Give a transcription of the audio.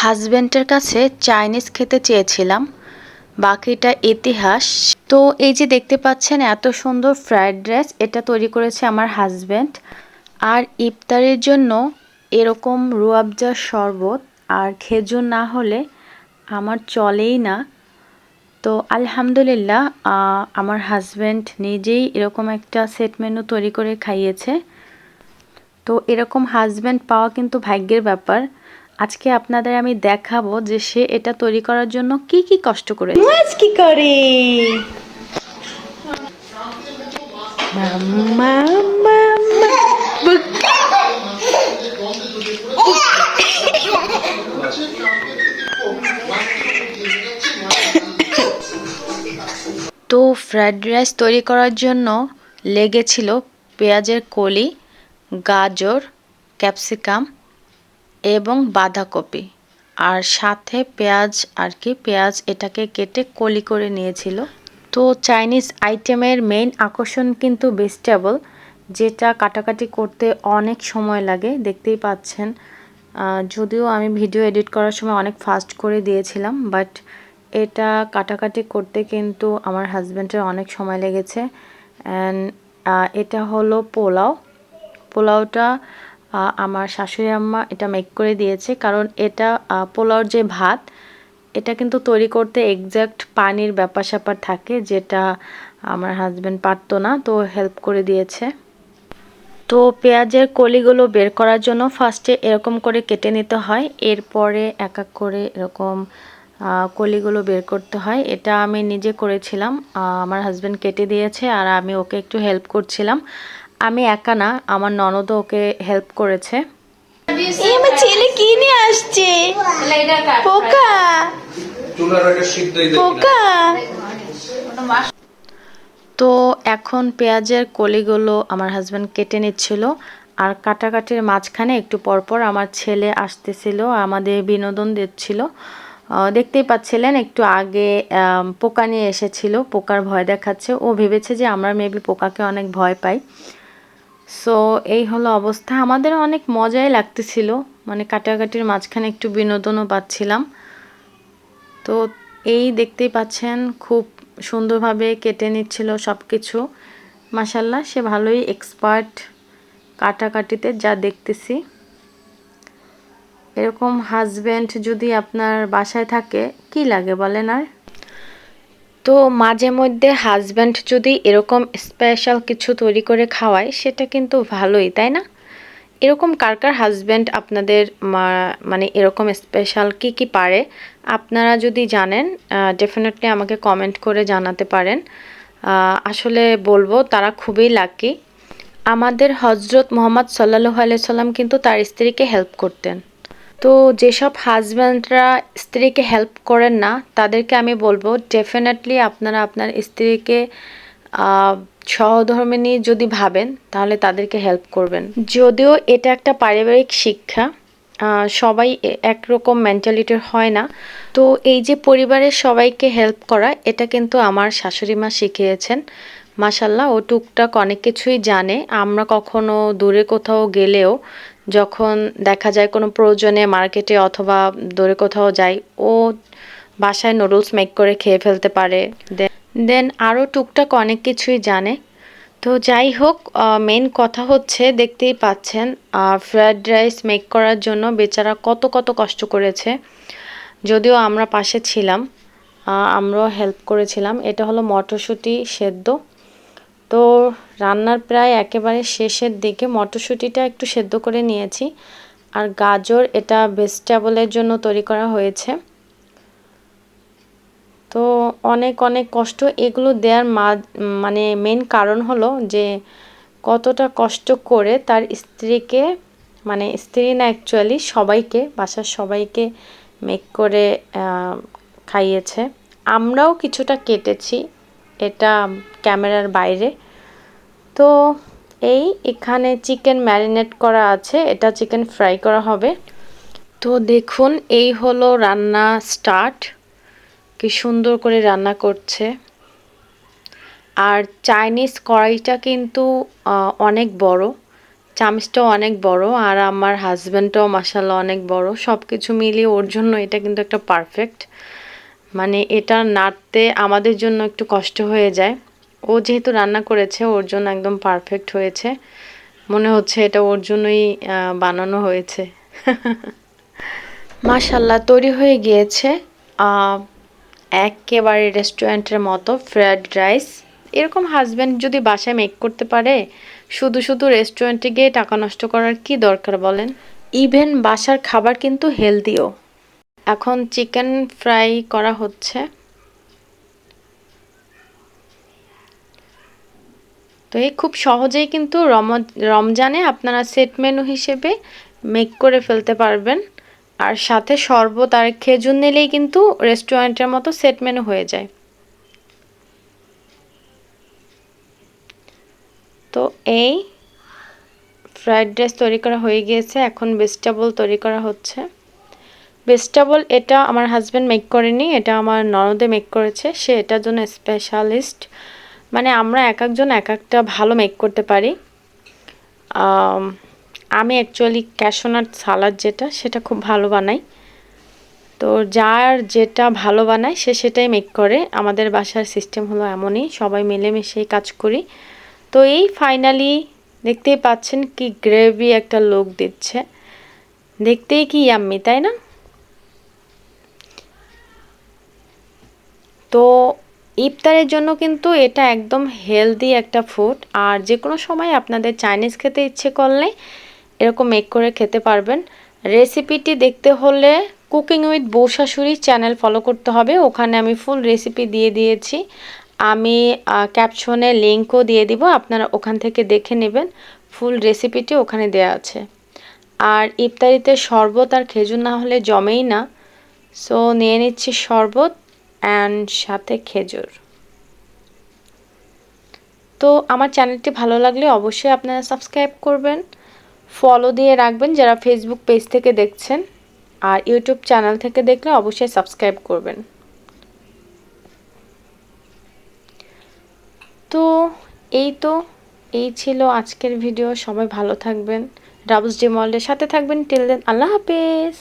হাজব্যান্ডের কাছে চাইনিজ খেতে চেয়েছিলাম, বাকিটা ইতিহাস। তো এই যে দেখতে পাচ্ছেন এত সুন্দর ফ্রায়েড রাইস, এটা তৈরি করেছে আমার হাজব্যান্ড। আর ইফতারের জন্য এরকম রুয়াবজার শরবত আর খেজুর না হলে আমার চলেই না। তো আলহামদুলিল্লাহ আমার হাজব্যান্ড নিজেই এরকম একটা সেট মেনু তৈরি করে খাইয়েছে। তো এরকম হাজব্যান্ড পাওয়া কিন্তু ভাগ্যের ব্যাপার। আজকে আপনাদের আমি দেখাবো যে সে এটা তৈরি করার জন্য কি কি কষ্ট করেছে। মাছ কি করে মাম্মা মাম্মা তো ফ্রাইড রাইস তৈরি করার জন্য লেগেছিল পেঁয়াজের কলি, গাজর, ক্যাপসিকাম এবং বাঁধাকপি। আর সাথে পেঁয়াজ পেঁয়াজ এটাকে কেটে কলি করে নিয়েছিল। তো চাইনিজ আইটেমের মেইন আকর্ষণ কিন্তু ভেজিটেবল, যেটা কাটাকাটি করতে অনেক সময় লাগে, দেখতেই পাচ্ছেন। যদিও আমি ভিডিও এডিট করার সময় অনেক ফাস্ট করে দিয়েছিলাম, বাট এটা কাটাকাটি করতে কিন্তু আমার হাজব্যান্ডের অনেক সময় লেগেছে। অ্যান্ড এটা হলো পোলাওটা আমার শাশুড়ি আম্মা এটা মেক করে দিয়েছে, কারণ এটা পোলাওর যে ভাত, এটা কিন্তু তৈরি করতে এক্স্যাক্ট পানির ব্যাপার স্যাপার থাকে, যেটা আমার হাজব্যান্ড পারতো না, তো হেল্প করে দিয়েছে। তো পেঁয়াজের কলিগুলো বের করার জন্য ফার্স্টে এরকম করে কেটে নিতে হয়, এরপরে এক এক করে এরকম কলিগুলো বের করতে হয়। এটা আমি নিজে করেছিলাম, আমার হাজব্যান্ড কেটে দিয়েছে আর আমি ওকে একটু হেল্প করছিলাম। আমি একা না, আমার ননদও ওকে হেল্প করেছে। আমার ছেলে কি নিয়ে আসছে? পোকা পোকা। তো এখন পেঁয়াজের কলিগুলো আমার হাজব্যান্ড কেটে নিচ্ছিল, আর কাটাকাটির মাঝখানে একটু পরপর আমার ছেলে আসতেছিল, আমাদের বিনোদন দিচ্ছিল। দেখতেই পাচ্ছিলেন একটু আগে পোকা নিয়ে এসেছিল, পোকার ভয় দেখাচ্ছে। ও ভেবেছে যে আমরা মেবি পোকাকে অনেক ভয় পাই। সো এই হলো অবস্থা। আমাদের অনেক মজাই লাগতেছিল, মানে কাটাকাটির মাঝখানে একটু বিনোদনও পাচ্ছিলাম। তো এই দেখতেই পাচ্ছেন খুব সুন্দরভাবে কেটে নিচ্ছিল সব কিছু। মাশাল্লাহ, সে ভালোই এক্সপার্ট কাটাকাটিতে, যা দেখতেছি। এরকম হাজব্যান্ড যদি আপনার বাসায় থাকে কি লাগে বলেন। আর তো মাঝে মধ্যে হাজব্যান্ড যদি এরকম স্পেশাল কিছু তৈরি করে খাওয়ায়, সেটা কিন্তু ভালোই, তাই না? এরকম কার কার হাজব্যান্ড আপনাদের মানে এরকম স্পেশাল কি কি পারে, আপনারা যদি জানেন ডেফিনেটলি আমাকে কমেন্ট করে জানাতে পারেন। আসলে বলবো তারা খুবই লাকি। আমাদের হজরত মুহাম্মদ সাল্লাল্লাহু আলাইহি সাল্লাম কিন্তু তার স্ত্রীকে হেল্প করতেন। তো যেসব হাজব্যান্ডরা স্ত্রীকে হেল্প করেন না, তাদেরকে আমি বলবো ডেফিনেটলি আপনারা আপনার স্ত্রীকে সহধর্মিণী যদি ভাবেন, তাহলে তাদেরকে হেল্প করবেন। যদিও এটা একটা পারিবারিক শিক্ষা, সবাই একরকম মেন্টালিটির হয় না। তো এই যে পরিবারের সবাইকে হেল্প করা, এটা কিন্তু আমার শাশুড়ি মা শিখিয়েছেন। মাশাল্লাহ, ও টুকটাক অনেক কিছুই জানে। আমরা কখনো দূরে কোথাও গেলেও যখন দেখা যায় কোনো প্রয়োজনে মার্কেটে অথবা দূরে কোথাও যাই, ও বাসায় নুডলস মেক করে খেয়ে ফেলতে পারে। দেন আরও টুকটাক অনেক কিছুই জানে। তো যাই হোক, মেন কথা হচ্ছে দেখতেই পাচ্ছেন ফ্রায়েড রাইস মেক করার জন্য বেচারা কত কত কষ্ট করেছে। যদিও আমরা পাশে ছিলাম, আমরাও হেল্প করেছিলাম। এটা হলো মটরশুঁটি সেদ্ধ। তো রান্নার প্রায় একেবারে শেষের দিকে মটরশুঁটিটা একটু সেদ্ধ করে নিয়েছি, আর গাজর এটা ভেজিটেবলের জন্য তৈরি করা হয়েছে। তো অনেক অনেক কষ্ট এগুলো দেওয়ার মানে মেন কারণ হলো যে কতটা কষ্ট করে তার স্ত্রীকে, মানে স্ত্রী না অ্যাকচুয়ালি সবাইকে, বাসার সবাইকে মেক করে খাইয়েছে। আমরাও কিছুটা কেটেছি, এটা ক্যামেরার বাইরে। তো এখানে চিকেন ম্যারিনেট করা আছে, এটা চিকেন ফ্রাই করা হবে। তো দেখুন এই হলো রান্না স্টার্ট, কি সুন্দর করে রান্না করছে। আর চাইনিজ কড়াইটা কিন্তু অনেক বড়, চামচটাও অনেক বড় আর আমার হাজব্যান্ডটাও মাশাআল্লাহ অনেক বড়, সব কিছু মিলিয়ে ওর জন্য এটা কিন্তু একটা পারফেক্ট। মানে এটা নাড়তে আমাদের জন্য একটু কষ্ট হয়ে যায়। ও যেহেতু রান্না করেছে ওর জন্য একদম পারফেক্ট হয়েছে, মনে হচ্ছে এটা ওর জন্যই বানানো হয়েছে। মাশাআল্লাহ তৈরি হয়ে গিয়েছে একেবারে রেস্টুরেন্টের মতো ফ্রাইড রাইস। এরকম হাজব্যান্ড যদি বাসায় মেক করতে পারে, শুধু শুধু রেস্টুরেন্টে গিয়ে টাকা নষ্ট করার কি দরকার বলেন। ইভেন বাসার খাবার কিন্তু হেলদিও। এখন চিকেন ফ্রাই করা হচ্ছে। তো এই খুব সহজেই কিন্তু রমজানে আপনারা সেট মেনু হিসেবে মেক করে ফেলতে পারবেন। আর সাথে শরবত আর খেজুর নিলেই কিন্তু রেস্টুরেন্টের মতো সেট মেনু হয়ে যায়। তো এই ফ্রাইড রাইস তৈরি করা হয়ে গিয়েছে, এখন ভেজিটেবল তৈরি করা হচ্ছে। ভেজিটেবল এটা আমার হাজব্যান্ড মেক করেনি, এটা আমার ননদে মেক করেছে, সে এটার জন্য স্পেশালিস্ট। মানে আমরা এক একজন এক একটা ভালো মেক করতে পারি। আমি অ্যাকচুয়ালি ক্যাশনাট সালাদ যেটা সেটা খুব ভালো বানাই। তো যার যেটা ভালো বানায় সে সেটাই মেক করে। আমাদের বাসার সিস্টেম হলো এমনই, সবাই মিলেমিশেই কাজ করি। তো এই ফাইনালি দেখতেই পাচ্ছেন কি গ্রেভি একটা লুক দিচ্ছে, দেখতেই কি ইয়াম্মি তাই না? তো ইফতারের জন্য কিন্তু এটা একদম হেলদি একটা ফুড। আর যে কোনো সময় আপনাদের চাইনিজ খেতে ইচ্ছে করলে এরকম মেক করে খেতে পারবেন। রেসিপিটি দেখতে হলে কুকিং উইথ বউ শাশুড়ি চ্যানেল ফলো করতে হবে, ওখানে আমি ফুল রেসিপি দিয়ে দিয়েছি। আমি ক্যাপশনে লিঙ্কও দিয়ে দিব, আপনারা ওখান থেকে দেখে নেবেন। ফুল রেসিপিটি ওখানে দেওয়া আছে। আর ইফতারিতে শরবত আর খেজুর না হলে জমেই না, সো নিয়ে নিচ্ছি শরবত অ্যান্ড সাথে খেজুর। তো আমার চ্যানেলটি ভালো লাগলে অবশ্যই আপনারা সাবস্ক্রাইব করবেন, ফলো দিয়ে রাখবেন যারা ফেসবুক পেজ থেকে দেখছেন, আর ইউটিউব চ্যানেল থেকে দেখলে অবশ্যই সাবস্ক্রাইব করবেন। তো এই ছিল আজকের ভিডিও। সবাই ভালো থাকবেন, ডাবলস ডে ওয়ার্ল্ডের সাথে থাকবেন। টিল দেন আল্লাহ হাফেজ।